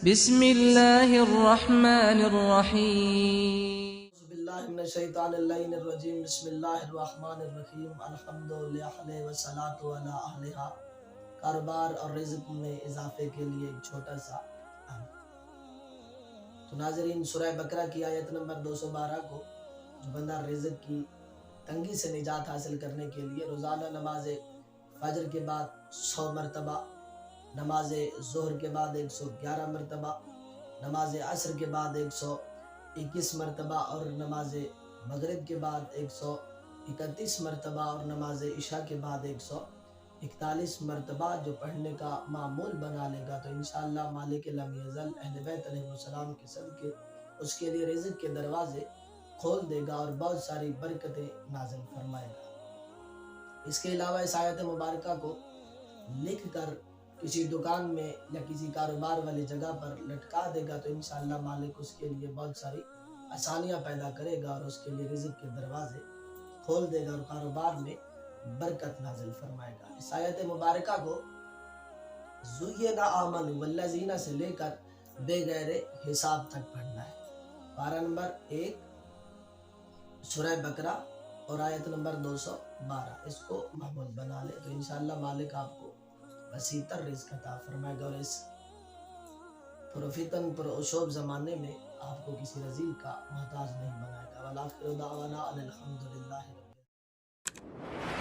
بسم اللہ الرحمن الرحیم. اعوذ باللہ من الشیطان اللعین الرجیم. بسم اللہ الرحمن الرحیم. الحمد للہ والصلاۃ علی اہلہا. کاروبار اور رزق میں اضافے کے لیے ایک چھوٹا سا تو ناظرین، سورہ بقرہ کی آیت نمبر 212 کو جو بندہ رزق کی تنگی سے نجات حاصل کرنے کے لیے روزانہ نماز فجر کے بعد 100 مرتبہ، نماز ظہر کے بعد 111 مرتبہ، نماز عصر کے بعد 121 مرتبہ اور نماز مغرب کے بعد 131 مرتبہ اور نماز عشاء کے بعد 141 مرتبہ جو پڑھنے کا معمول بنا لے گا تو انشاءاللہ مالک لم یزل اہل بیت علیہ السلام کے صدقے اس کے لیے رزق کے دروازے کھول دے گا اور بہت ساری برکتیں نازل فرمائے گا۔ اس کے علاوہ اس آیت مبارکہ کو لکھ کر کسی دکان میں یا کسی کاروبار والی جگہ پر لٹکا دے گا تو انشاءاللہ مالک اس کے لیے بہت ساری آسانیاں پیدا کرے گا اور اس کے لیے رزق کے دروازے کھول دے گا اور کاروبار میں برکت نازل فرمائے گا۔ اس آیت مبارکہ کو زین آمن والذین سے لے کر بے غیر حساب تک پڑھنا ہے۔ پارہ نمبر 1 سورہ بقرہ اور آیت نمبر 212 اس کو معمول بنا لے تو انشاءاللہ مالک آپ کو وسیع تر رزق عطا فرمائے گا اور اس پرفتن پر اشوب زمانے میں آپ کو کسی رزیق کا محتاج نہیں بنائے گا۔ والآخر دعوانا ان الحمد للہ رب العالمین۔